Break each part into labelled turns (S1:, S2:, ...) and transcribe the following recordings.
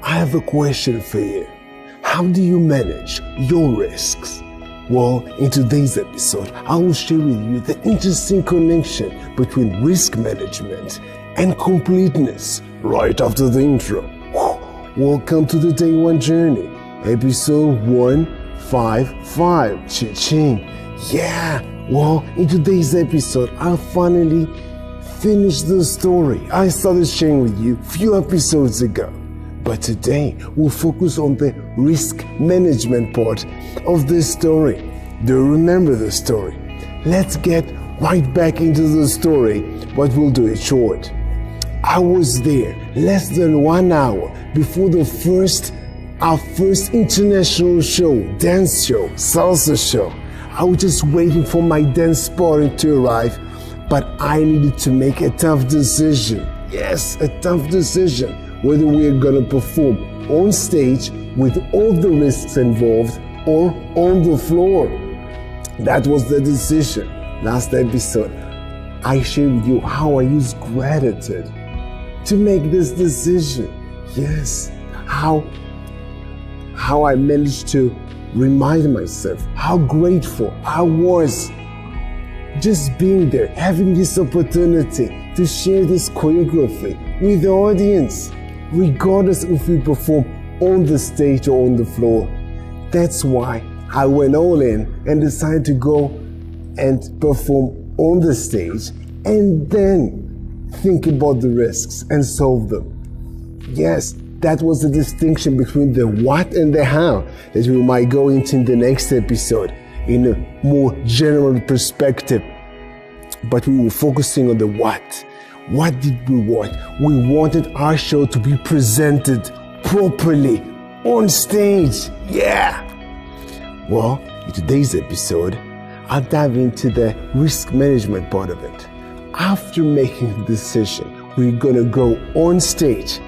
S1: I have a question for you. How do you manage your risks? Well, in today's episode, I will share with you the interesting connection between risk management and completeness right after the intro. Welcome to the Day One Journey, episode 155. Cha-ching. Yeah, well, in today's episode, I'll finally finish the story I started sharing with you a few episodes ago. But today, we'll focus on the risk management part of this story. Do you remember the story? Let's get right back into the story, but we'll do it short. I was there less than 1 hour before our first international show, dance show, salsa show. I was just waiting for my dance partner to arrive, but I needed to make a tough decision. Yes, a tough decision. Whether we're gonna perform on stage with all the risks involved or on the floor. That was the decision. Last episode, I shared with you how I used gratitude to make this decision. Yes, how I managed to remind myself how grateful I was just being there, having this opportunity to share this choreography with the audience, regardless if we perform on the stage or on the floor. That's why I went all in and decided to go and perform on the stage and then think about the risks and solve them. Yes, that was the distinction between the what and the how that we might go into in the next episode in a more general perspective. But we were focusing on the what. What did we want? We wanted our show to be presented properly on stage. Yeah! Well, in today's episode, I'll dive into the risk management part of it. After making the decision, we're gonna go on stage.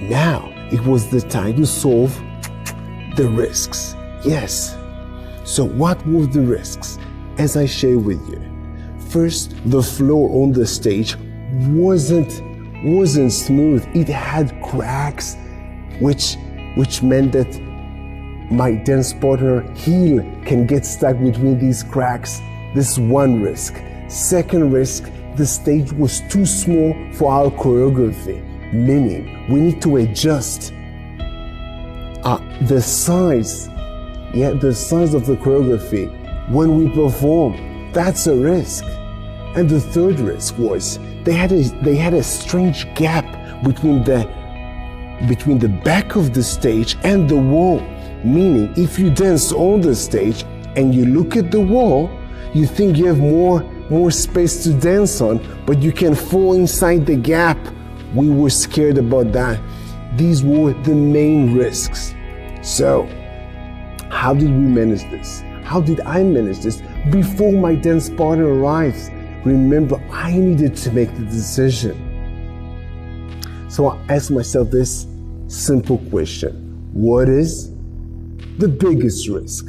S1: Now, it was the time to solve the risks. Yes. So what were the risks? As I share with you. First, the floor on the stage wasn't smooth. It had cracks, which meant that my dance partner heel can get stuck between these cracks. This is one risk. Second risk, the stage was too small for our choreography, meaning we need to adjust the size of the choreography when we perform. That's a risk. And the third risk was they had a strange gap between the back of the stage and the wall. Meaning, if you dance on the stage and you look at the wall, you think you have more space to dance on, but you can fall inside the gap. We were scared about that. These were the main risks. So, how did we manage this? How did I manage this before my dance partner arrives? Remember, I needed to make the decision. So I asked myself this simple question. What is the biggest risk?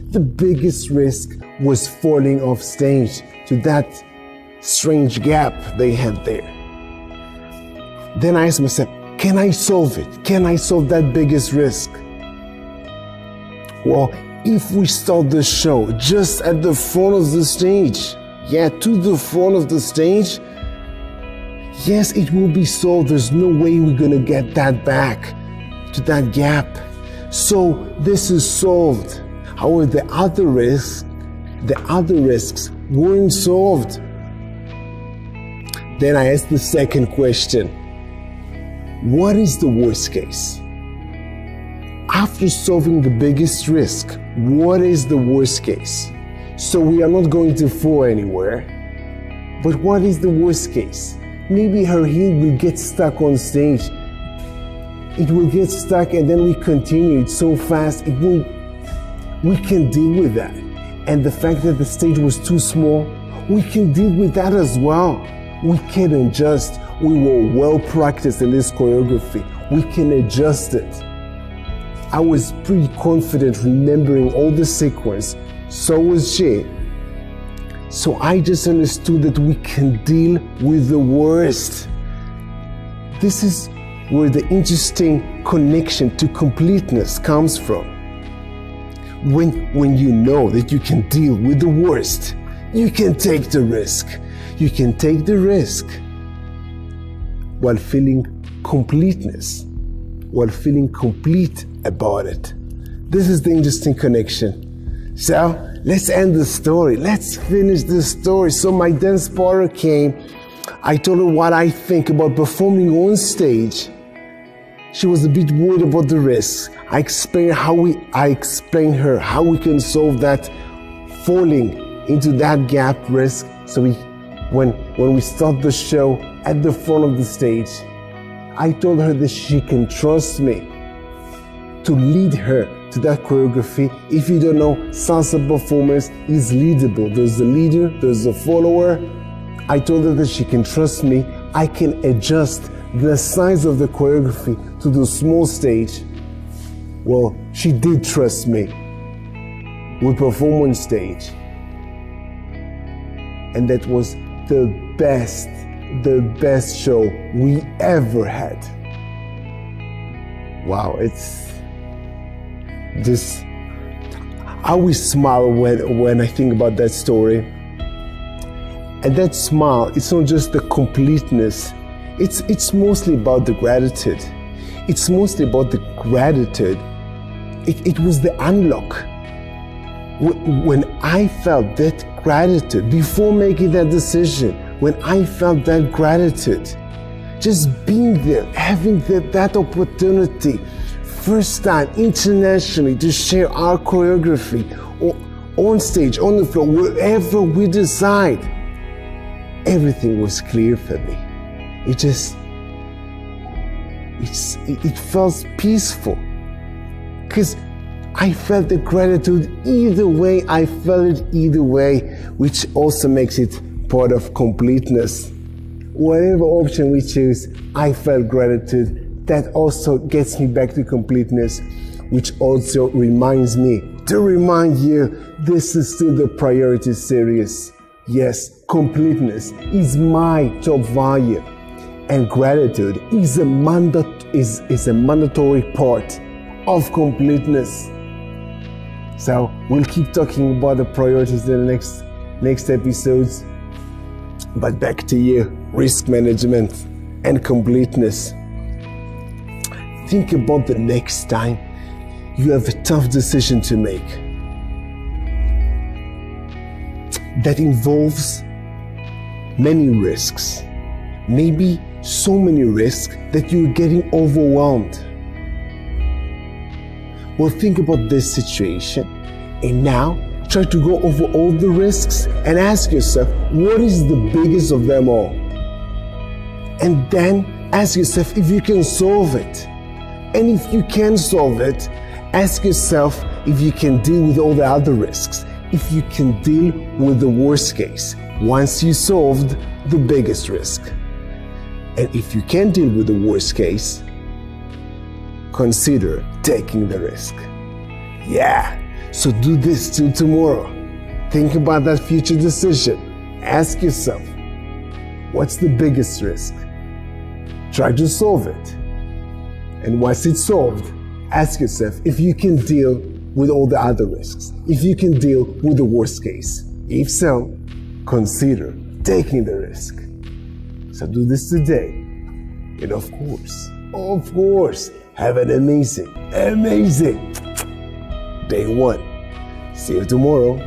S1: The biggest risk was falling off stage to that strange gap they had there. Then I asked myself, can I solve it? Can I solve that biggest risk? Well, if we start the show just at the front of the stage, to the front of the stage, yes, it will be solved. There's no way we're gonna get that back to that gap. So this is solved. However, the other risks weren't solved. Then I asked the second question. What is the worst case? After solving the biggest risk, what is the worst case? So we are not going to fall anywhere. But what is the worst case? Maybe her heel will get stuck on stage. It will get stuck and then we continue it so fast, we can deal with that. And the fact that the stage was too small, we can deal with that as well. We can adjust. We were well practiced in this choreography. We can adjust it. I was pretty confident remembering all the sequence. So was she. So I just understood that we can deal with the worst. This is where the interesting connection to completeness comes from. When you know that you can deal with the worst, you can take the risk. You can take the risk while feeling completeness, while feeling complete about it. This is the interesting connection. So let's end the story. Let's finish the story. So my dance partner came. I told her what I think about performing on stage. She was a bit worried about the risks. I explained her how we can solve that falling into that gap risk. So when we start the show at the front of the stage, I told her that she can trust me to lead her to that choreography. If you don't know, salsa performance is leadable. There's a leader, there's a follower. I told her that she can trust me. I can adjust the size of the choreography to the small stage. Well, she did trust me. We performed on stage. And that was the best show we ever had. Wow, it's just, I always smile when I think about that story. And that smile, it's not just the completeness, it's mostly about the gratitude. It's mostly about the gratitude. It was the unlock. When I felt that gratitude, before making that decision, when I felt that gratitude, just being there, having that opportunity, first time internationally to share our choreography, or on stage, on the floor, wherever we decide, everything was clear for me. It felt peaceful, because I felt the gratitude either way. I felt it either way, which also makes it part of completeness. Whatever option we choose, I felt gratitude. That also gets me back to completeness, which also reminds me to remind you, this is still the priority series. Yes, completeness is my top value, and gratitude is a mandatory part of completeness. So we'll keep talking about the priorities in the next episodes. But back to you, risk management and completeness. Think about the next time you have a tough decision to make that involves many risks, maybe so many risks that you're getting overwhelmed. Well, think about this situation and now try to go over all the risks and ask yourself, what is the biggest of them all? And then ask yourself if you can solve it. And if you can solve it, ask yourself if you can deal with all the other risks, if you can deal with the worst case once you solved the biggest risk. And if you can deal with the worst case, consider taking the risk. Yeah, so do this till tomorrow. Think about that future decision. Ask yourself, what's the biggest risk? Try to solve it. And once it's solved, ask yourself if you can deal with all the other risks, if you can deal with the worst case. If so, consider taking the risk. So do this today. And of course, have an amazing day one. See you tomorrow.